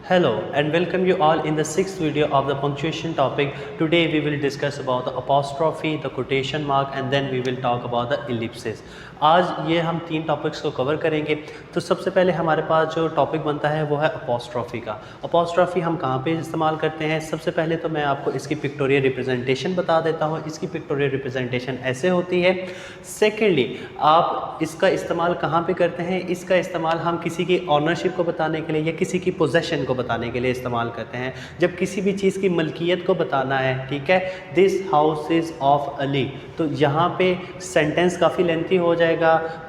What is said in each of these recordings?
Hello and welcome you all in the sixth video of the punctuation topic. Today we will discuss about the apostrophe, the quotation mark and then we will talk about the ellipses. आज ये हम तीन topics को cover करेंगे। तो सबसे पहले हमारे पास जो टॉपिक बनता है वो है अपॉस्ट्रॉफी का। अपॉस्ट्रॉफी हम कहाँ पे इस्तेमाल करते हैं? सबसे पहले तो मैं आपको इसकी पिक्टोरियल रिप्रेजेंटेशन बता देता हूँ। इसकी पिक्टोरियल रिप्रेजेंटेशन ऐसे होती है। सेकेंडली आप इसका इस्तेमाल कहाँ पे करते हैं? इसका इस्तेमाल हम किसी की ऑनरशिप को बताने के लिए या किसी की पोजेशन को बताने के लिए इस्तेमाल करते हैं। जब किसी भी चीज़ की मलकियत को बताना है, ठीक है, this house is of Ali, तो यहाँ पे सेंटेंस काफ़ी लेंथी हो जाएगा।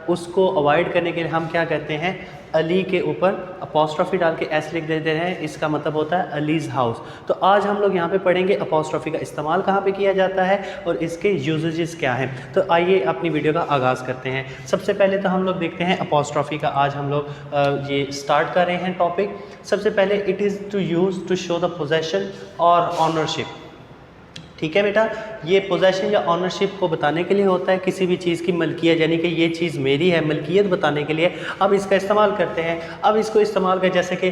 उसको अवॉइड करने के लिए हम क्या करते हैं, अली के ऊपर अपॉस्ट्रॉफी डाल के एस लिख देते हैं। इसका मतलब होता है अलीज़ हाउस। तो आज हम लोग यहाँ पे पढ़ेंगे अपॉस्ट्रॉफी का इस्तेमाल कहाँ पे किया जाता है और इसके यूजेजेस क्या हैं। तो आइए अपनी वीडियो का आगाज़ करते हैं। सबसे पहले तो हम लोग देखते हैं अपॉस्ट्रॉफी का। आज हम लोग ये स्टार्ट कर रहे हैं टॉपिक। सबसे पहले it is to use to show the possession और ऑनरशिप। ठीक है बेटा, ये पोजेशन या ऑनरशिप को बताने के लिए होता है, किसी भी चीज़ की मलकियत, यानी कि ये चीज़ मेरी है, मलकियत बताने के लिए अब इसका इस्तेमाल करते हैं। अब इसको इस्तेमाल कर, जैसे कि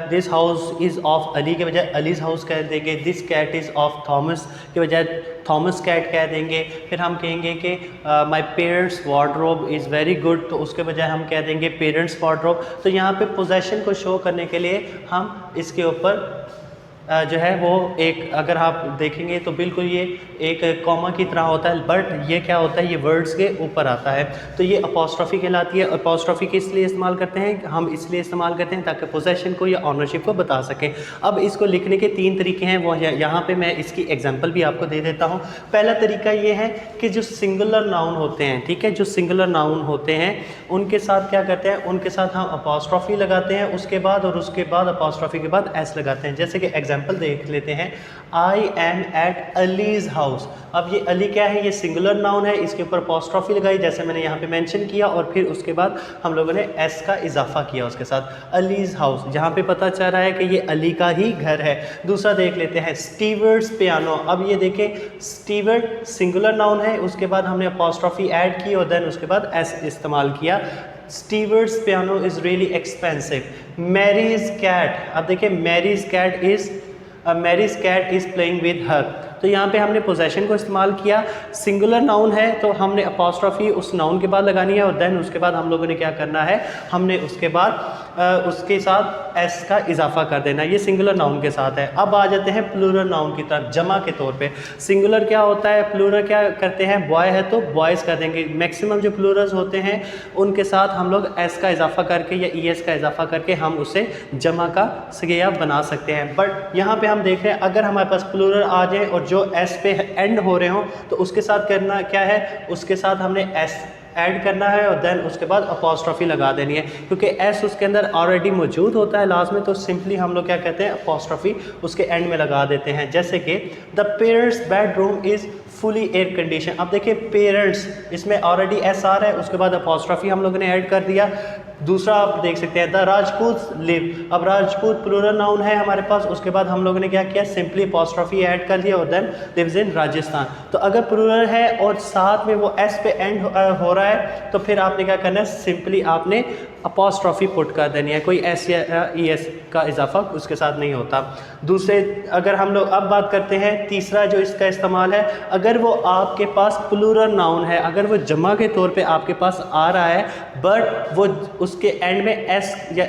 this house is of Ali के बजाय अलीज़ हाउस कह देंगे। This cat is of Thomas के बजाय थॉमस कैट कह देंगे। फिर हम कहेंगे कि my parents wardrobe is very good, तो उसके बजाय हम कह देंगे पेरेंट्स वार्डरोब। तो यहाँ पे पोजेशन को शो करने के लिए हम इसके ऊपर जो है वो एक, अगर आप देखेंगे तो बिल्कुल ये एक कॉमा की तरह होता है, बट ये क्या होता है, ये वर्ड्स के ऊपर आता है। तो ये अपॉस्ट्रॉफी कहलाती है। अपॉस्ट्रॉफी किस लिए इस्तेमाल करते हैं? हम इसलिए इस्तेमाल करते हैं ताकि पोजेशन को या ऑनरशिप को बता सकें। अब इसको लिखने के तीन तरीके हैं, वो यहाँ पे मैं इसकी एग्जांपल भी आपको दे देता हूँ। पहला तरीका ये है कि जो सिंगुलर नाउन होते हैं, ठीक है, जो सिंगुलर नाउन होते हैं उनके साथ क्या करते हैं, उनके साथ हम अपॉस्ट्रॉफी लगाते हैं उसके बाद, और उसके बाद अपॉस्ट्रॉफी के बाद एस लगाते हैं। जैसे कि एग्जाम्पल देख लेते हैं, I am at Ali's house. अब ये अली क्या है, ये सिंगुलर नाउन है, इसके ऊपर अपॉस्ट्रॉफी लगाई जैसे मैंने यहाँ पे मेंशन किया, और फिर उसके बाद हम लोगों ने एस का इजाफा किया उसके साथ, अलीज़ हाउस, जहाँ पे पता चल रहा है कि ये अली का ही घर है। दूसरा देख लेते हैं, स्टीवर्ड्स पियानो। अब ये देखें, स्टीवर्ड सिंगुलर नाउन है, उसके बाद हमने अपॉस्ट्रॉफी ऐड की और देन उसके बाद एस इस्तेमाल किया। Steward's piano is really expensive. Mary's cat, अब देखिए Mary's cat is playing with her. तो यहाँ पे हमने पोजेशन को इस्तेमाल किया। सिंगुलर नाउन है तो हमने अपॉस्ट्रॉफी उस नाउन के बाद लगानी है, और देन उसके बाद हम लोगों ने क्या करना है, हमने उसके बाद उसके साथ एस का इजाफा कर देना। ये सिंगुलर नाउन के साथ है। अब आ जाते हैं प्लूरल नाउन की तरफ, जमा के तौर पे। सिंगुलर क्या होता है, प्लूरल क्या करते हैं, बॉय है तो बॉयज़ कर देंगे। मैक्सिमम जो प्लूरल्स होते हैं उनके साथ हम लोग एस का इजाफा करके या ई एस का इजाफा करके हम उसे जमा का सिगया बना सकते हैं। बट यहाँ पे हम देख रहे हैं, अगर हमारे पास प्लूरल आ जाए और जो एस पे एंड हो रहे हों तो उसके साथ करना क्या है, उसके साथ हमने एस ऐड करना है और देन उसके बाद अपॉस्ट्रॉफी लगा देनी है, क्योंकि एस उसके अंदर ऑलरेडी मौजूद होता है लास्ट में। तो सिंपली हम लोग क्या कहते हैं, अपॉस्ट्रॉफी उसके एंड में लगा देते हैं। जैसे कि the parents bedroom is fully air condition. अब देखिए पेरेंट्स, इसमें ऑलरेडी एस आ रहा है, उसके बाद अपॉस्ट्रॉफी हम लोगों ने ऐड कर दिया। दूसरा आप देख सकते हैं, द राजपूत लिव। अब राजपूत प्लूरल नाउन है हमारे पास, उसके बाद हम लोगों ने क्या किया, सिंपली अपॉस्ट्रॉफी ऐड कर दिया और देन लिव्स इन राजस्थान। तो अगर प्लूरल है और साथ में वो एस पे एंड हो रहा है तो फिर आपने क्या करना है, सिंपली आपने अपॉस्ट्रॉफी पुट कर देनी है, कोई एस या ई एस का इजाफा उसके साथ नहीं होता। दूसरे, अगर हम लोग अब बात करते हैं, तीसरा जो इसका इस्तेमाल है, अगर वो आपके पास प्लूरल नाउन है, अगर वो जमा के तौर पे आपके पास आ रहा है बट वो उसके एंड में एस या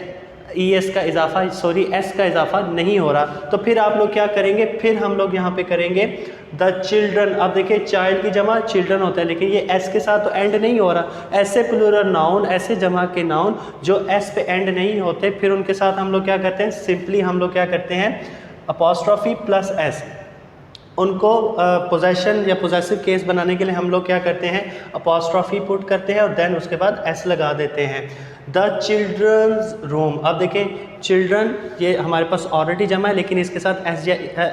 ई एस का इजाफा, एस का इजाफा नहीं हो रहा, तो फिर आप लोग क्या करेंगे, फिर हम लोग यहाँ पे करेंगे द चिल्ड्रन। अब देखिए चाइल्ड की जमा चिल्ड्रन होता है, लेकिन ये एस के साथ तो एंड नहीं हो रहा। ऐसे प्लूरल नाउन, ऐसे जमा के नाउन जो एस पे एंड नहीं होते, फिर उनके साथ हम लोग क्या करते हैं, सिंपली हम लोग क्या करते हैं, अपॉस्ट्रॉफी प्लस एस। उनको पोजेशन या पोजेसिव केस बनाने के लिए हम लोग क्या करते हैं, अपॉस्ट्रॉफी पुट करते हैं और देन उसके बाद एस लगा देते हैं। The children's room. अब देखें चिल्ड्रन ये हमारे पास ऑलरेडी जमा है, लेकिन इसके साथ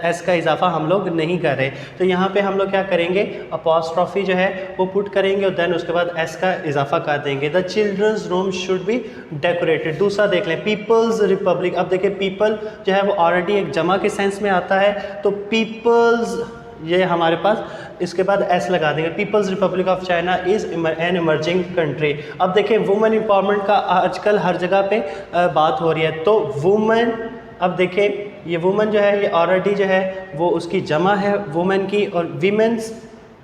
एस का इजाफा हम लोग नहीं कर रहे, तो यहाँ पे हम लोग क्या करेंगे, अपॉस्ट्रॉफी जो है वो पुट करेंगे और देन उसके बाद एस का इजाफा कर देंगे। The children's room should be decorated. दूसरा देख लें, पीपल्स रिपब्लिक। अब देखिए पीपल जो है वो ऑलरेडी एक जमा के सेंस में आता है, तो पीपल्स ये हमारे पास, इसके बाद एस लगा देंगे। People's republic of China is an emerging country. अब देखिए वुमेन एम्पावरमेंट का आजकल हर जगह पे बात हो रही है, तो वुमेन अब देखिए ये वुमन जो है ये ऑलरेडी जो है वो उसकी जमा है वुमेन की, और वीमेंस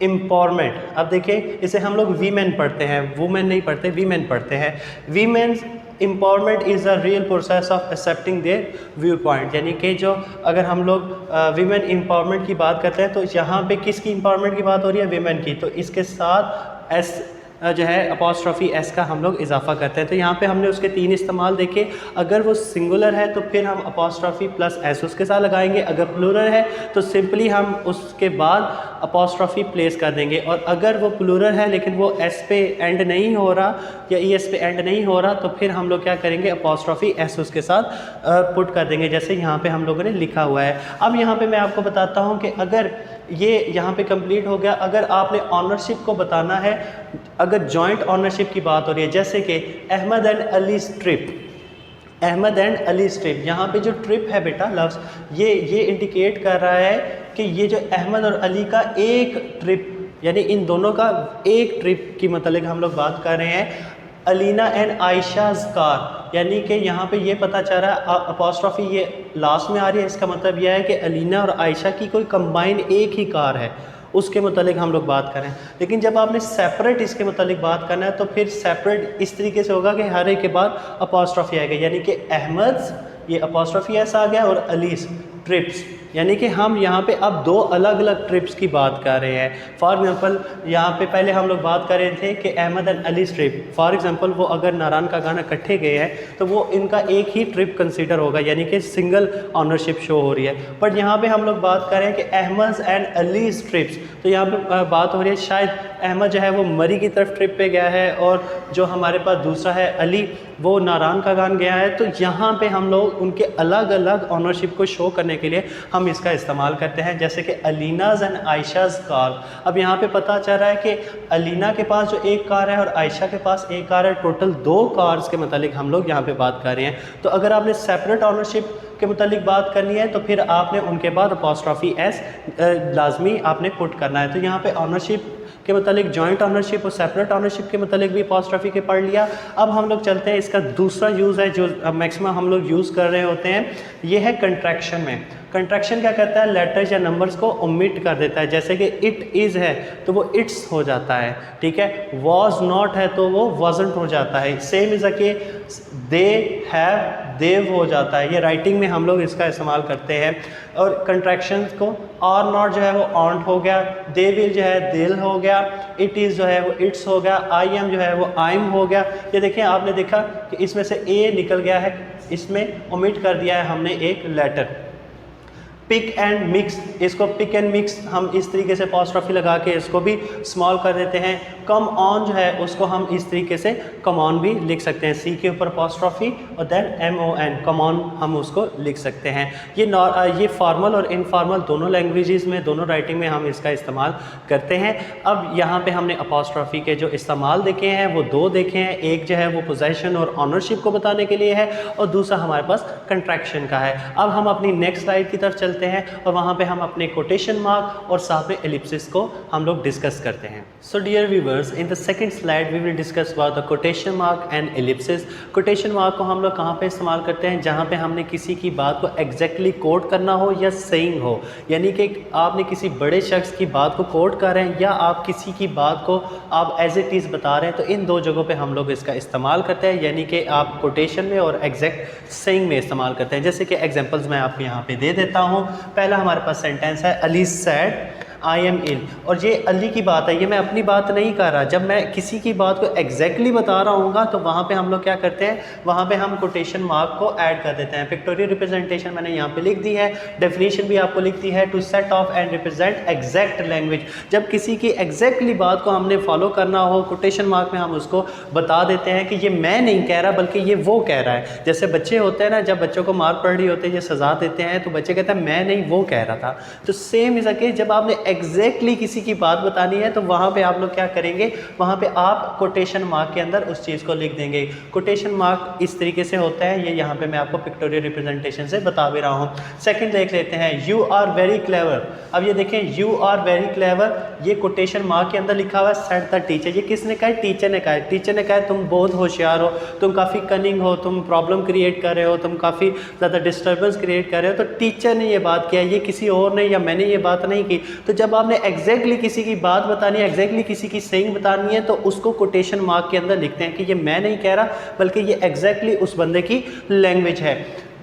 एम्पावरमेंट, अब देखिए इसे हम लोग वीमेन पढ़ते हैं, वुमेन नहीं पढ़ते, वीमेन पढ़ते हैं। Women's empowerment is a real process of accepting there view point, यानी कि जो अगर हम लोग वीमेन एम्पावरमेंट की बात करते हैं तो यहाँ पे किसकी एम्पावरमेंट की बात हो रही है? वीमेन की। तो इसके साथ एस जो है अपॉस्ट्रॉफी एस का हम लोग इजाफा करते हैं। तो यहाँ पे हमने उसके 3 इस्तेमाल देखे। अगर वो सिंगुलर है तो फिर हम अपॉस्ट्रॉफी प्लस एस उसके साथ लगाएंगे, अगर प्लूरल है तो सिंपली हम उसके बाद अपॉस्ट्रॉफी प्लेस कर देंगे, और अगर वो प्लूरल है लेकिन वो एस पे एंड नहीं हो रहा या ई एस पे एंड नहीं हो रहा तो फिर हम लोग क्या करेंगे? अपॉस्ट्रॉफी एस उसके साथ पुट कर देंगे, जैसे यहाँ पे हम लोगों ने लिखा हुआ है। अब यहाँ पे मैं आपको बताता हूँ कि अगर ये यहाँ पे कंप्लीट हो गया, अगर आपने ऑनरशिप को बताना है, अगर जॉइंट ऑनरशिप की बात हो रही है, जैसे कि Ahmad and Ali trip, Ahmad and Ali trip, यहाँ पे जो ट्रिप है बेटा लफ्ज़, ये इंडिकेट कर रहा है कि ये जो अहमद और अली का एक ट्रिप, यानी इन दोनों का एक ट्रिप की मतलब हम लोग बात कर रहे हैं। अलीना एंड आयशाज़ कार, यानी कि यहाँ पे ये पता चल रहा है अपॉस्ट्रॉफी ये लास्ट में आ रही है, इसका मतलब यह है कि अलीना और आयशा की कोई कंबाइन एक ही कार है, उसके मतलब हम लोग बात करें। लेकिन जब आपने सेपरेट इसके मतलब बात करना है तो फिर सेपरेट इस तरीके से होगा कि हर एक के बाद अपॉस्ट्रॉफी आएगा, यानी कि अहमद ये अपॉस्ट्रॉफी ऐसा आ गया और अलीस ट्रिप्स, यानी कि हम यहाँ पे अब 2 अलग अलग ट्रिप्स की बात कर रहे हैं। फॉर एग्जांपल यहाँ पे पहले हम लोग बात कर रहे थे कि Ahmad and Ali trip, for example वो अगर नारायण का गाना इकट्ठे गए हैं तो वो इनका एक ही ट्रिप कंसीडर होगा, यानी कि सिंगल ऑनरशिप शो हो रही है। बट यहाँ पे हम लोग बात कर रहे हैं कि अहमद एंड अली ट्रिप्स, तो यहाँ पे बात हो रही है शायद अहमद जो है वो मरी की तरफ ट्रिप पे गया है और जो हमारे पास दूसरा है अली वो नारायण का गान गया है। तो यहाँ पे हम लोग उनके अलग अलग ऑनरशिप को शो करने के लिए हम इसका इस्तेमाल करते हैं, जैसे कि अलीनाज एंड आयशाज़ कार। अब यहाँ पे पता चल रहा है कि अलीना के पास जो एक कार है और आयशा के पास एक कार है, टोटल 2 कार्स के मतलब हम लोग यहाँ पे बात कर रहे हैं। तो अगर आपने सेपरेट ऑनरशिप के मतलब बात करनी है तो फिर आपने उनके बाद अपॉस्ट्रॉफी एस लाजमी आपने पुट करना है। तो यहाँ पे ऑनरशिप के मतलब जॉइंट ऑनरशिप और सेपरेट ऑनरशिप के मतलब भी अपॉस्ट्रॉफी के पढ़ लिया। अब हम लोग चलते हैं, इसका दूसरा यूज़ है जो मैक्सिमम हम लोग यूज़ कर रहे होते हैं, ये है कंट्रैक्शन में। कंट्रैक्शन क्या करता है? लेटर्स या नंबर्स को ओमिट कर देता है, जैसे कि इट इज़ है तो वो इट्स हो जाता है, ठीक है। वॉज नॉट है तो वो वॉजंट हो जाता है। सेम इज़ के दे हैव देव हो जाता है। ये राइटिंग में हम लोग इसका इस्तेमाल करते हैं। और कंट्रैक्शंस को आर नॉट जो है वो ऑन्ट हो गया, दे विल जो है दिल हो गया, इट इज़ जो है वो इट्स हो गया, आई एम जो है वो आइम हो गया। ये देखिए आपने देखा कि इसमें से ए निकल गया है, इसमें ओमिट कर दिया है हमने एक लेटर। पिक एंड मिक्स, इसको पिक एंड मिक्स हम इस तरीके से अपॉस्ट्रॉफी लगा के इसको भी स्मॉल कर देते हैं। कम ऑन जो है उसको हम इस तरीके से कम ऑन भी लिख सकते हैं, सी के ऊपर अपॉस्ट्रॉफी और देन MON कम ऑन हम उसको लिख सकते हैं। ये फॉर्मल और इनफॉर्मल दोनों लैंग्वेजेस में, दोनों राइटिंग में हम इसका इस्तेमाल करते हैं। अब यहाँ पे हमने अपॉस्ट्रॉफी के जो इस्तेमाल देखे हैं वो 2 देखे हैं। एक जो है वो पोजेशन और ऑनरशिप को बताने के लिए है और दूसरा हमारे पास कंट्रैक्शन का है। अब हम अपनी नेक्स्ट स्लाइड की तरफ चलते हैं और वहाँ पे हम अपने कोटेशन मार्क और साथ में एलिप्सिस को हम लोग डिस्कस करते हैं। So dear viewers, in the second slide we will discuss about the quotation mark and ellipsis. Quotation mark को हम लोग कहाँ पे इस्तेमाल करते हैं? जहाँ पे हमने किसी की बात को एग्जैक्टली कोट करना हो या सेइंग हो, यानी कि आपने किसी बड़े शख्स की बात को कोट कर रहे हैं या आप किसी की बात को आप एज इट इज़ बता रहे हैं, तो इन 2 जगहों पे हम लोग इसका इस्तेमाल करते हैं, यानी कि आप कोटेशन में और एग्जैक्ट सेइंग में इस्तेमाल करते हैं। जैसे कि एग्जांपल्स मैं आपको यहाँ पे दे देता हूँ। पहला हमारे पास सेंटेंस है Ali said I am ill, और ये अली की बात है, ये मैं अपनी बात नहीं कर रहा। जब मैं किसी की बात को एग्जैक्टली बता रहा हूँ तो वहाँ पे हम लोग क्या करते हैं, वहाँ पे हम कोटेशन मार्क को ऐड कर देते हैं। पिक्टोरियल रिप्रेजेंटेशन मैंने यहाँ पे लिख दी है, डेफिनेशन भी आपको लिख दी है, to set off and represent exact language. जब किसी की एग्जैक्टली बात को हमने फॉलो करना हो, कोटेशन मार्क में हम उसको बता देते हैं कि ये मैं नहीं कह रहा बल्कि ये वो कह रहा है। जैसे बच्चे होते हैं ना, जब बच्चों को मार पड़ रही होती है, ये सज़ा देते हैं, तो बच्चे कहते हैं मैं नहीं वो कह रहा था। तो सेम इज़ के जब आपने एग्जैक्टली किसी की बात बतानी है तो वहाँ पे आप लोग क्या करेंगे, वहाँ पे आप कोटेशन मार्क के अंदर उस चीज़ को लिख देंगे। कोटेशन मार्क इस तरीके से होता है, ये यहाँ पे मैं आपको पिक्टोरियल रिप्रेजेंटेशन से बता भी रहा हूँ। सेकंड देख लेते हैं, यू आर वेरी क्लेवर। अब ये देखें, यू आर वेरी क्लेवर, ये कोटेशन मार्क के अंदर लिखा हुआ है सेड द टीचर। ये किसने कहा है? टीचर ने कहा है। टीचर ने कहा है तुम बहुत होशियार हो, तुम काफ़ी कनिंग हो, तुम प्रॉब्लम क्रिएट कर रहे हो, तुम काफ़ी ज़्यादा डिस्टर्बेंस क्रिएट कर रहे हो। तो टीचर ने ये बात किया, ये किसी और ने या मैंने ये बात नहीं की। तो जब आपने एग्जैक्टली किसी की बात बतानी है, एग्जैक्टली किसी की सेइंग बतानी है, तो उसको कोटेशन मार्क के अंदर लिखते हैं कि ये मैं नहीं कह रहा बल्कि ये एग्जैक्टली उस बंदे की लैंग्वेज है।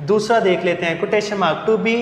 दूसरा देख लेते हैं, quotation mark, to be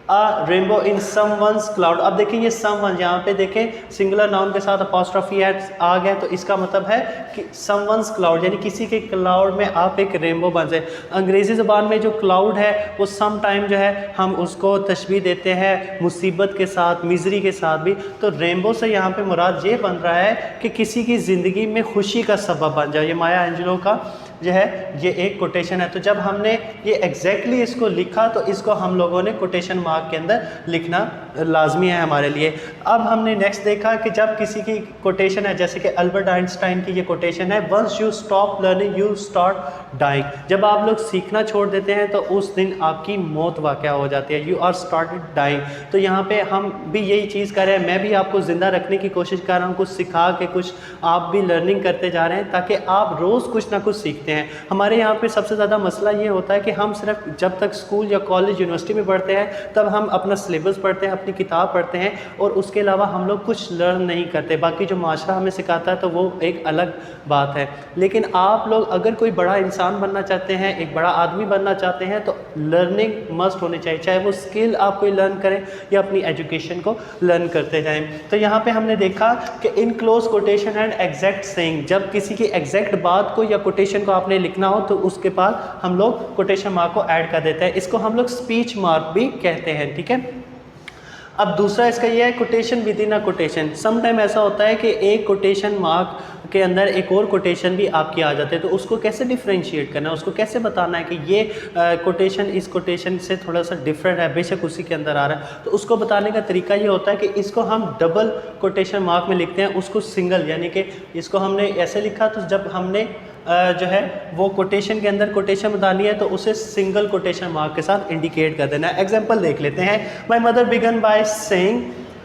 a rainbow in someone's cloud. अब देखिए ये समवन, यहाँ पे देखें सिंगुलर नाउन के साथ अपॉस्ट्रोफी आ गया, तो इसका मतलब है कि समवन्स क्लाउड, यानी किसी के क्लाउड में आप एक रेनबो बन जाए। अंग्रेज़ी ज़ुबान में जो क्लाउड है वो सम टाइम जो है हम उसको तशबीह देते हैं मुसीबत के साथ, मिजरी के साथ भी। तो रेनबो से यहाँ पे मुराद ये बन रहा है कि किसी की ज़िंदगी में खुशी का सबब बन जाए। ये माया एंजेलो का जो है ये एक कोटेशन है। तो जब हमने ये एग्जैक्टली इसको लिखा तो इसको हम लोगों ने कोटेशन मार्क के अंदर लिखना लाजमी है हमारे लिए। अब हमने नेक्स्ट देखा कि जब किसी की कोटेशन है, जैसे कि अल्बर्ट आइंस्टाइन की ये कोटेशन है, once you stop learning you start dying. जब आप लोग सीखना छोड़ देते हैं तो उस दिन आपकी मौत वाक़या हो जाती है, यू आर स्टार्टेड डाइंग। तो यहाँ पे हम भी यही चीज़ कर रहे हैं, मैं भी आपको ज़िंदा रखने की कोशिश कर रहा हूँ, कुछ सिखा के कुछ आप भी लर्निंग करते जा रहे हैं ताकि आप रोज़ कुछ ना कुछ सीखते हैं। हमारे यहाँ पे सबसे ज़्यादा मसला ये होता है कि हम सिर्फ जब तक स्कूल या कॉलेज यूनिवर्सिटी में पढ़ते हैं तब हम अपना सिलेबस पढ़ते हैं, अपनी किताब पढ़ते हैं और उसके अलावा हम लोग कुछ लर्न नहीं करते। बाकी जो माशरा हमें सिखाता है तो वो एक अलग बात है। लेकिन आप लोग अगर कोई बड़ा इंसान बनना चाहते हैं, एक बड़ा आदमी बनना चाहते हैं तो लर्निंग मस्ट होनी चाहिए, चाहे वो स्किल आप कोई लर्न करें या अपनी एजुकेशन को लर्न करते जाएं। तो यहाँ पे हमने देखा कि in close quotation and exact saying, जब किसी की एग्जैक्ट बात को या कोटेशन को आपने लिखना हो तो उसके बाद हम लोग कोटेशन मार्क को ऐड कर देते हैं। इसको हम लोग स्पीच मार्क भी कहते हैं, ठीक है। अब दूसरा इसका ये है quotation within a quotation. Some time ऐसा होता है कि एक कोटेशन मार्क के अंदर एक और कोटेशन भी आपकी आ जाते हैं, तो उसको कैसे डिफ्रेंशिएट करना है, उसको कैसे बताना है कि ये कोटेशन इस कोटेशन से थोड़ा सा डिफरेंट है, बेशक उसी के अंदर आ रहा है। तो उसको बताने का तरीका ये होता है कि इसको हम डबल कोटेशन मार्क में लिखते हैं, उसको सिंगल, यानी कि इसको हमने ऐसे लिखा तो जब हमने जो है वो कोटेशन के अंदर कोटेशन बतानी है तो उसे सिंगल कोटेशन मार्क के साथ इंडिकेट कर देना है। एग्जांपल देख लेते हैं, my mother began by saying.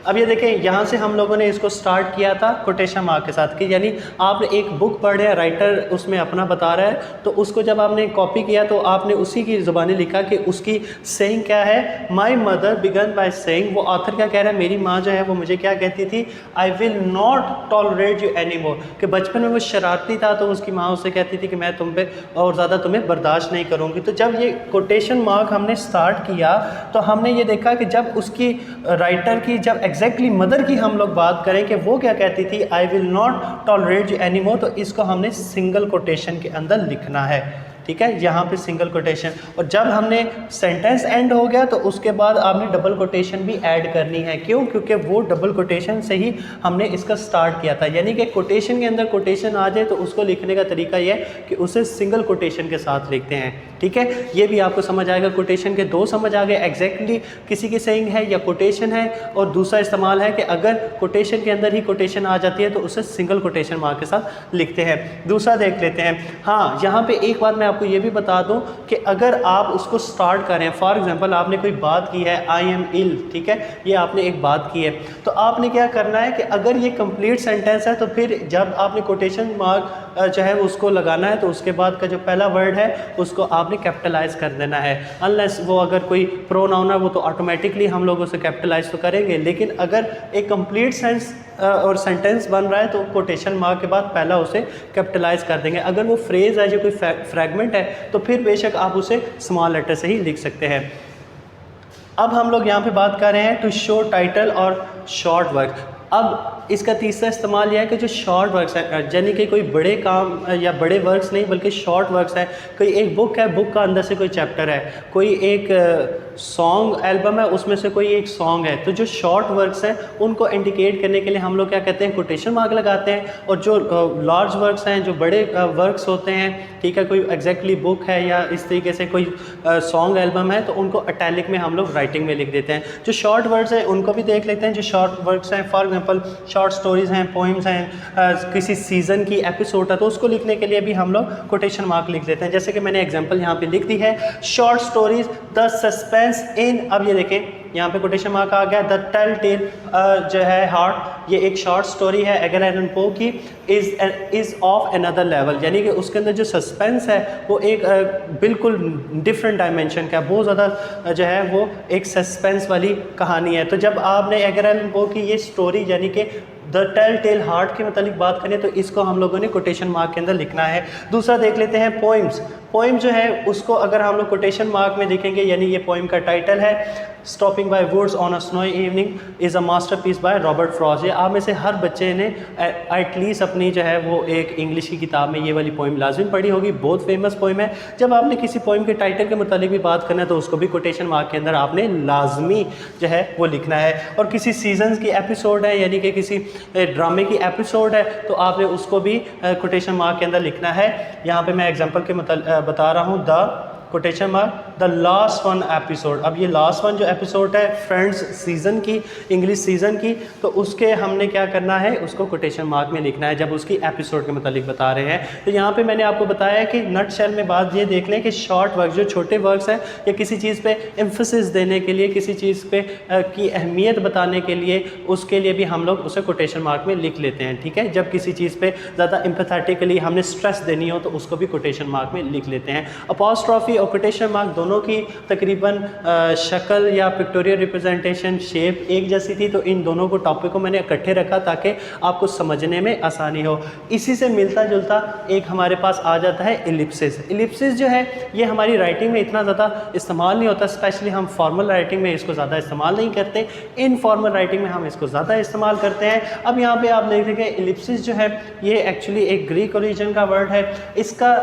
अब ये देखें यहाँ से हम लोगों ने इसको स्टार्ट किया था कोटेशन मार्क के साथ कि यानी आपने एक बुक पढ़ रहे हैं, राइटर उसमें अपना बता रहा है, तो उसको जब आपने कॉपी किया तो आपने उसी की ज़ुबानी लिखा कि उसकी सेइंग क्या है, my mother began by saying. वो ऑथर क्या कह रहा है, मेरी माँ जो है वो मुझे क्या कहती थी, I will not tolerate you any more. कि बचपन में वो शरारती था तो उसकी माँ उससे कहती थी कि मैं तुम पे और ज़्यादा तुम्हें बर्दाश्त नहीं करूँगी। तो जब ये कोटेशन मार्क हमने स्टार्ट किया तो हमने ये देखा कि जब उसकी राइटर की जब एग्जैक्टली मदर की हम लोग बात करें कि वो क्या कहती थी, I will not tolerate you any more, तो इसको हमने सिंगल कोटेशन के अंदर लिखना है, ठीक है। यहाँ पे सिंगल कोटेशन, और जब हमने सेंटेंस एंड हो गया तो उसके बाद आपने डबल कोटेशन भी ऐड करनी है। क्यों? क्योंकि वो डबल कोटेशन से ही हमने इसका स्टार्ट किया था। यानी कि कोटेशन के अंदर कोटेशन आ जाए तो उसको लिखने का तरीका ये है कि उसे सिंगल कोटेशन के साथ लिखते हैं, ठीक है। ये भी आपको समझ आएगा। कोटेशन के दो समझ आ गए, एग्जैक्टली किसी की सेइंग है या कोटेशन है, और दूसरा इस्तेमाल है कि अगर कोटेशन के अंदर ही कोटेशन आ जाती है तो उसे सिंगल कोटेशन मार्क के साथ लिखते हैं। दूसरा देख लेते हैं। हाँ, यहाँ पे एक बात मैं आपको ये भी बता दूं कि अगर आप उसको स्टार्ट करें, फॉर एग्जांपल आपने कोई बात की है, आई एम इल, ठीक है, ये आपने एक बात की है, तो आपने क्या करना है कि अगर ये कंप्लीट सेंटेंस है तो फिर जब आपने कोटेशन मार्क जो है उसको लगाना है तो उसके बाद का जो पहला वर्ड है उसको आपने कैपिटलाइज कर देना है। अनलेस वो अगर कोई प्रोनाउन है वो तो ऑटोमेटिकली हम लोग उसे कैपिटलाइज तो करेंगे, लेकिन अगर एक कंप्लीट सेंस और सेंटेंस बन रहा है तो कोटेशन मार्क के बाद पहला उसे कैपिटलाइज कर देंगे। अगर वो फ्रेज है, जो कोई फ्रैगमेंट है, तो फिर बेशक आप उसे स्मॉल लेटर से ही लिख सकते हैं। अब हम लोग यहाँ पे बात कर रहे हैं टू शो टाइटल और शॉर्ट वर्क। अब इसका तीसरा इस्तेमाल यह है कि जो शॉर्ट वर्क्स हैं, यानी कि कोई बड़े काम या बड़े वर्क्स नहीं बल्कि शॉर्ट वर्क्स हैं, कोई एक बुक है, बुक का अंदर से कोई चैप्टर है, कोई एक सॉन्ग एल्बम है, उसमें से कोई एक सॉन्ग है, तो जो शॉर्ट वर्क्स हैं उनको इंडिकेट करने के लिए हम लोग क्या कहते हैं, कोटेशन मार्क लगाते हैं। और जो लार्ज वर्क्स हैं, जो बड़े वर्क्स होते हैं, ठीक है, कोई एग्जैक्टली बुक है या इस तरीके से कोई सॉन्ग एल्बम है, तो उनको इटैलिक में हम लोग राइटिंग में लिख देते हैं। जो शॉर्ट वर्ड्स हैं उनको भी देख लेते हैं। जो शॉर्ट वर्ड्स हैं, फॉर एग्जांपल शॉर्ट स्टोरीज़ हैं, पोइम्स हैं, किसी सीज़न की एपिसोड है, तो उसको लिखने के लिए भी हम लोग कोटेशन मार्क लिख देते हैं। जैसे कि मैंने एग्जांपल यहाँ पे लिख दी है, शॉर्ट स्टोरीज द सस्पेंस इन, अब ये देखें यहाँ पे कोटेशन मार्क आ गया, द टेल टेल जो है हार्ट, ये एक शॉर्ट स्टोरी है एडगर एलन पो की, इज़ ऑफ अनदर लेवल, यानी कि उसके अंदर जो सस्पेंस है वो एक बिल्कुल डिफरेंट डायमेंशन का, बहुत ज़्यादा जो है वो एक सस्पेंस वाली कहानी है। तो जब आपने एडगर एलन पो की ये स्टोरी यानी कि द टेल टेल हार्ट के मतलब बात करें तो इसको हम लोगों ने कोटेशन मार्क के अंदर लिखना है। दूसरा देख लेते हैं पोइम्स। पोइम जो है उसको अगर हम लोग कोटेशन मार्क में लिखेंगे, यानी ये पोइम का टाइटल है stopping by woods on a snowy evening is a masterpiece by Robert Frost. ये आप में से हर बच्चे ने एटलीस्ट अपनी जो है वो एक इंग्लिश की किताब में ये वाली पोइम लाजिम पढ़ी होगी, बहुत फेमस पोइम है। जब आपने किसी पोइम के टाइटल के मुतालिक भी बात करना है तो उसको भी कोटेशन मार्क के अंदर आपने लाजमी जो है वो लिखना है। और किसी सीजन की एपिसोड है, यानी कि किसी ड्रामे की एपिसोड है, तो आपने उसको भी कोटेशन मार्क के अंदर लिखना है। यहाँ पे मैं एग्जांपल के बता रहा हूँ, the quotation mark the last one episode. अब ये लास्ट वन जो एपिसोड है फ्रेंड्स सीज़न की, इंग्लिश सीज़न की, तो उसके हमने क्या करना है, उसको कोटेशन मार्क में लिखना है जब उसकी एपिसोड के मतलब बता रहे हैं। तो यहाँ पे मैंने आपको बताया कि नट शेल में बात ये देख लें कि शॉर्ट वर्क, जो छोटे वर्क्स हैं, या किसी चीज़ पे एम्फसिस देने के लिए, किसी चीज़ पे की अहमियत बताने के लिए, उसके लिए भी हम लोग उसे कोटेशन मार्क में लिख लेते हैं। ठीक है, जब किसी चीज़ पे ज़्यादा एम्पैथेटिकली हमने स्ट्रेस देनी हो तो उसको भी कोटेशन मार्क में लिख लेते हैं। अपॉस्ट्रॉफी और कोटेशन मार्क दोनों की तकरीबन शक्ल या पिक्टोरियल रिप्रेजेंटेशन शेप एक जैसी थी, तो इन दोनों को टॉपिक को मैंने इकट्ठे रखा ताकि आपको समझने में आसानी हो। इसी से मिलता जुलता एक हमारे पास आ जाता है एलिप्सिस। एलिप्सिस जो है ये हमारी राइटिंग में इतना ज़्यादा इस्तेमाल नहीं होता, स्पेशली हम फॉर्मल राइटिंग में इसको ज़्यादा इस्तेमाल नहीं करते, इनफॉर्मल राइटिंग में हम इसको ज़्यादा इस्तेमाल करते हैं। अब यहाँ पे आप देखेंगे एलिप्सिस जो है ये एक्चुअली एक ग्रीक ओरिजिन का वर्ड है। इसका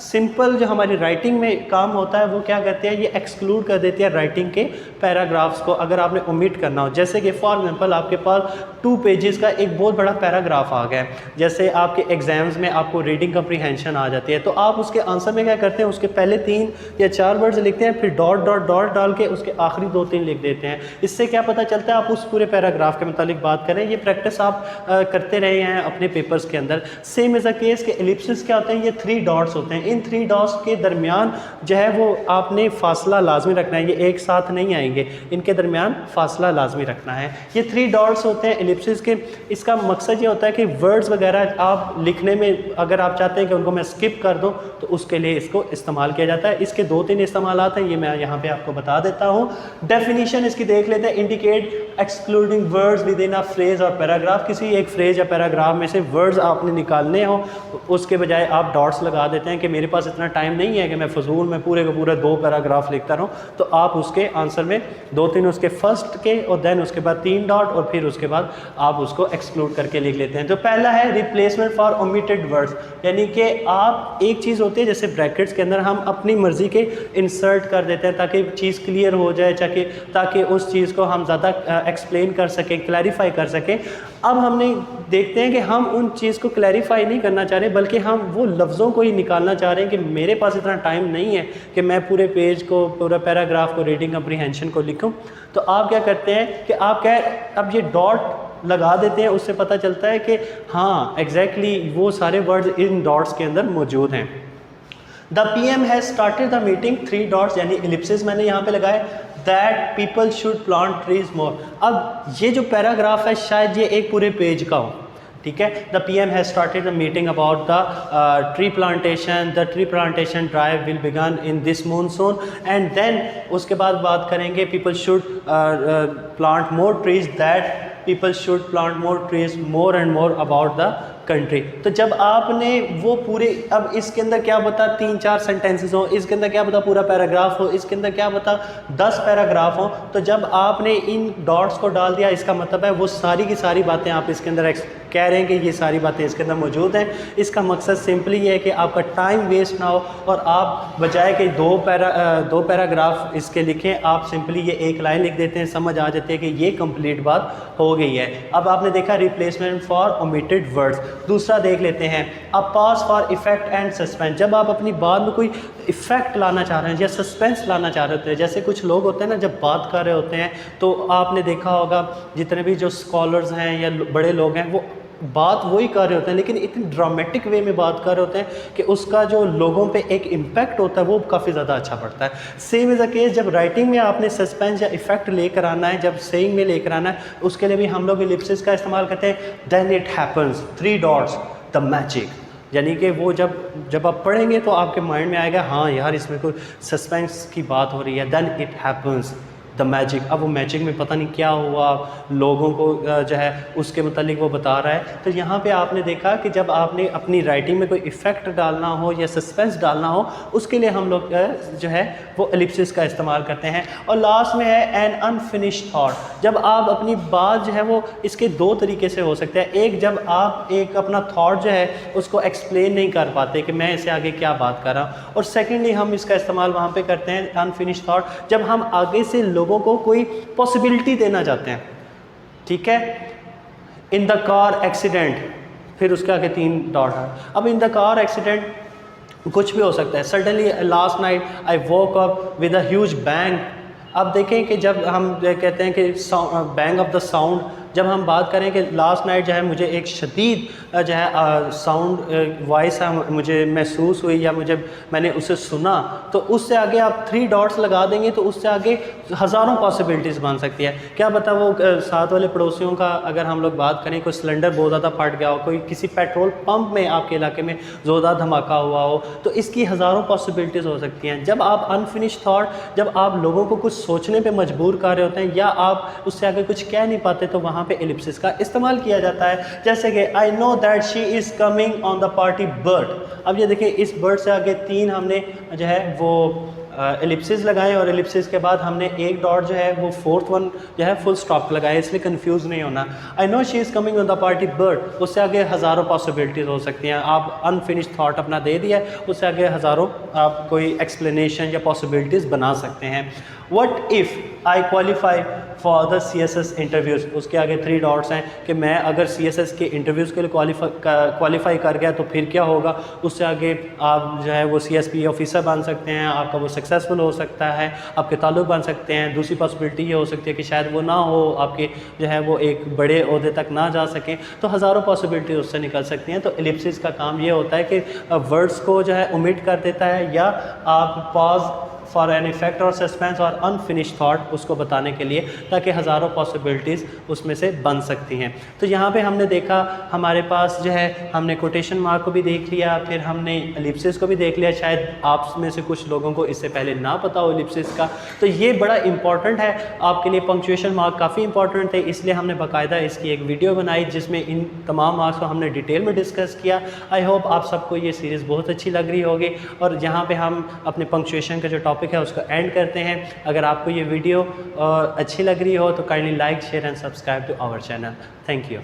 सिंपल जो हमारी राइटिंग में काम होता है वो क्या करते हैं, ये एक्सक्लूड कर देती है राइटिंग के पैराग्राफ्स को, अगर आपने ओमिट करना हो। जैसे कि फॉर एग्जांपल आपके पास 2 पेजेस का एक बहुत बड़ा पैराग्राफ आ गया है, जैसे आपके एग्जाम्स में आपको रीडिंग कम्प्रीहेंशन आ जाती है, तो आप उसके आंसर में क्या करते हैं, उसके पहले 3 या 4 वर्ड्स लिखते हैं, फिर डॉट डॉट डॉट डाल के उसके आखिरी 2-3 लिख देते हैं। इससे क्या पता चलता है आप उस पूरे पैराग्राफ के मुतालिक बात करें। ये प्रैक्टिस आप करते रहे हैं अपने पेपर्स के अंदर। सेम एज अ केस के एलिप्सिस क्या होते हैं, ये 3 डॉट्स होते हैं। इन 3 डॉट्स के दरमियान जो है वो आपने फासला लाजमी रखना है, ये एक साथ नहीं आएंगे, इनके दरमियान फासला लाजमी रखना है। ये 3 डॉट्स होते हैं एलिप्सिस के। इसका मकसद ये होता है कि वर्ड्स वगैरह आप लिखने में अगर आप चाहते हैं कि उनको मैं स्किप कर दूं तो उसके लिए इसको इस्तेमाल किया जाता है। इसके 2-3 इस्तेमालात हैं, ये मैं यहाँ पे आपको बता देता हूँ। डेफिनीशन इसकी देख लेते हैं, indicate excluding words with in a phrase और पैराग्राफ। किसी एक फ्रेज या पैराग्राफ में से वर्ड्स आपने निकालने हो, उसके बजाय आप डॉट्स लगा देते हैं कि मेरे पास इतना टाइम नहीं है कि मैं फजूल में पूरे का पूरा 2 पैराग्राफ लिखता रहूँ, तो आप उसके आंसर में 2-3 उसके फर्स्ट के और देन उसके बाद 3 डॉट और फिर उसके बाद आप उसको एक्सक्लूड करके लिख लेते हैं। तो पहला है रिप्लेसमेंट फॉर ओमिटेड वर्ड्स, यानी कि आप एक चीज़ होती है जैसे ब्रैकेट्स के अंदर हम अपनी मर्जी के इंसर्ट कर देते हैं ताकि चीज़ क्लियर हो जाए, ताकि उस चीज़ को हम ज़्यादा एक्सप्लेन कर सकें, क्लैरिफाई कर सकें। अब हमने देखते हैं कि हम उन चीज़ को क्लैरिफाई नहीं करना चाह रहे, बल्कि हम वो लफ्ज़ों को ही निकालना चाह रहे हैं कि मेरे पास इतना टाइम नहीं है कि मैं पूरे पेज को, पूरा पैराग्राफ को, रीडिंग कम्प्रीहेंशन को लिखूं। तो आप क्या करते हैं कि आप अब ये डॉट लगा देते हैं, उससे पता चलता है कि हाँ एग्जैक्टली वो सारे वर्ड्स इन डॉट्स के अंदर मौजूद हैं। The PM has started the meeting 3 dots, यानी एलिप्सिस मैंने यहाँ पे लगाया, that people should plant trees more. अब ये जो पैराग्राफ है शायद ये एक पूरे पेज का हो, ठीक है। The PM has started the meeting about the tree plantation, the tree plantation drive will begin in this monsoon, and then उसके बाद बात करेंगे people should plant more trees, that people should plant more trees more and more about the country. तो जब आपने वो पूरे, अब इसके अंदर क्या बता 3-4 सेंटेंसेस हो, इसके अंदर क्या बता पूरा पैराग्राफ हो, इसके अंदर क्या बता 10 पैराग्राफ हो, तो जब आपने इन डॉट्स को डाल दिया इसका मतलब है वो सारी की सारी बातें आप इसके अंदर कह रहे हैं कि ये सारी बातें इसके अंदर मौजूद हैं। इसका मकसद सिंपली ये है कि आपका टाइम वेस्ट ना हो और आप बजाय कि दो पैराग्राफ इसके लिखें, आप सिंपली ये एक लाइन लिख देते हैं, समझ आ जाती है कि ये कंप्लीट बात हो गई है। अब आपने देखा रिप्लेसमेंट फॉर ओमिटेड वर्ड्स। दूसरा देख लेते हैं, a pause for effect and suspense. जब आप अपनी बात में कोई इफेक्ट लाना चाह रहे हैं या सस्पेंस लाना चाह रहे होते हैं, जैसे कुछ लोग होते हैं ना जब बात कर रहे होते हैं, तो आपने देखा होगा जितने भी जो स्कॉलर्स हैं या बड़े लोग हैं वो बात वही कर रहे होते हैं लेकिन इतनी ड्रामेटिक वे में बात कर रहे होते हैं कि उसका जो लोगों पे एक इम्पैक्ट होता है वो काफ़ी ज़्यादा अच्छा पड़ता है। सेम इज़ अ केस जब राइटिंग में आपने सस्पेंस या इफेक्ट लेकर आना है, जब सेइंग में लेकर आना है, उसके लिए भी हम लोग एलिप्सिस का इस्तेमाल करते हैं। Then it happens, 3 dots, the magic. यानी कि वो जब आप पढ़ेंगे तो आपके माइंड में आएगा हाँ यार इसमें कोई सस्पेंस की बात हो रही है। Then it happens, the magic. अब वो मैजिक में पता नहीं क्या हुआ, लोगों को जो है उसके मुतालिक वो बता रहा है। तो यहाँ पे आपने देखा कि जब आपने अपनी राइटिंग में कोई इफ़ेक्ट डालना हो या सस्पेंस डालना हो, उसके लिए हम लोग जो है वो एलिप्सिस का इस्तेमाल करते हैं। और लास्ट में है एन अनफिनिश्ड थॉट। जब आप अपनी बात जो है वो इसके 2 तरीके से हो सकते हैं। एक, जब आप एक अपना थॉट जो है उसको एक्सप्लेन नहीं कर पाते कि मैं इससे आगे क्या बात कर रहा हूँ। और सेकेंडली हम इसका इस्तेमाल वहाँ पे करते हैं अनफिनिश्ड थॉट, जब हम आगे से लोगों को कोई पॉसिबिलिटी देना चाहते हैं। ठीक है, इन द कार एक्सीडेंट, फिर उसके आगे 3 डॉट है। अब इन द कार एक्सीडेंट कुछ भी हो सकता है। Suddenly last night I woke up with a huge bang. अब देखें कि जब हम कहते हैं कि बैंग ऑफ द साउंड, जब हम बात करें कि लास्ट नाइट जो है मुझे एक शदीद जो है साउंड वॉइस मुझे महसूस हुई या मैंने उसे सुना, तो उससे आगे आप 3 डॉट्स लगा देंगे तो उससे आगे हज़ारों पॉसिबिलिटीज़ बन सकती है। क्या पता वो साथ वाले पड़ोसियों का अगर हम लोग बात करें, कोई सिलेंडर बहुत ज़्यादा फट गया हो, कोई किसी पेट्रोल पंप में आपके इलाके में ज़ोरदार धमाका हुआ हो, तो इसकी हज़ारों पॉसिबिलिटीज़ हो सकती हैं। जब आप अनफिनिश्ड थॉट, जब आप लोगों को कुछ सोचने पर मजबूर कर रहे होते हैं या आप उससे आगे कुछ कह नहीं पाते, तो वहाँ पे एलिप्सिस का इस्तेमाल किया जाता है। जैसे कि I know that she is coming on the party but. अब ये देखिए इस बर्ड से आगे 3 हमने जो है वो एलिप्सिस लगाए और एलिप्सिस के बाद हमने एक डॉट जो है वो 4th वन जो है फुल स्टॉप लगाया, इसलिए कंफ्यूज नहीं होना। I know she is coming on the party but, उससे आगे हज़ारों पॉसिबिलिटीज़ हो सकती हैं। आप अनफिनिश्ड थॉट अपना दे दिया, उससे आगे हज़ारों आप कोई एक्सप्लेनेशन या पॉसिबिलिटीज़ बना सकते हैं। What if I qualify for the CSS interviews, उसके आगे 3 डॉट्स हैं कि मैं अगर CSS के इंटरव्यूज़ के लिए क्वालिफाई कर गया तो फिर क्या होगा। उससे आगे आप जो है वो CSP ऑफिसर बन सकते हैं, आपका वो सक्सेसफुल हो सकता है, आपके ताल्लुक बन सकते हैं। दूसरी पॉसिबिलिटी ये हो सकती है कि शायद वो ना हो, आपके जो है वो एक बड़े ओहदे तक ना जा सकें, तो हज़ारों पॉसिबिलिटी उससे निकल सकती हैं। तो एलिप्सिस का काम ये होता है कि वर्ड्स को जो है ओमिट कर देता है या आप पॉज फॉर एन इफेक्ट और सस्पेंस और अनफिनिश्ड थॉट उसको बताने के लिए, ताकि हज़ारों पॉसिबिलिटीज़ उसमें से बन सकती हैं। तो यहाँ पे हमने देखा हमारे पास जो है हमने कोटेशन मार्क को भी देख लिया, फिर हमने एलिप्सिस को भी देख लिया। शायद आप में से कुछ लोगों को इससे पहले ना पता हो एलिप्सिस का, तो ये बड़ा इंपॉर्टेंट है आपके लिए। पंक्चुएशन मार्क काफ़ी इंपॉर्टेंट थे, इसलिए हमने बाकायदा इसकी एक वीडियो बनाई जिसमें इन तमाम मार्क्स को हमने डिटेल में डिस्कस किया। आई होप आप सबको ये सीरीज़ बहुत अच्छी लग रही होगी। और यहाँ पर हम अपने पंक्चुएशन का जो टॉपिक है उसको एंड करते हैं। अगर आपको ये वीडियो अच्छी लग रही हो तो kindly like, share and subscribe to our channel. Thank you.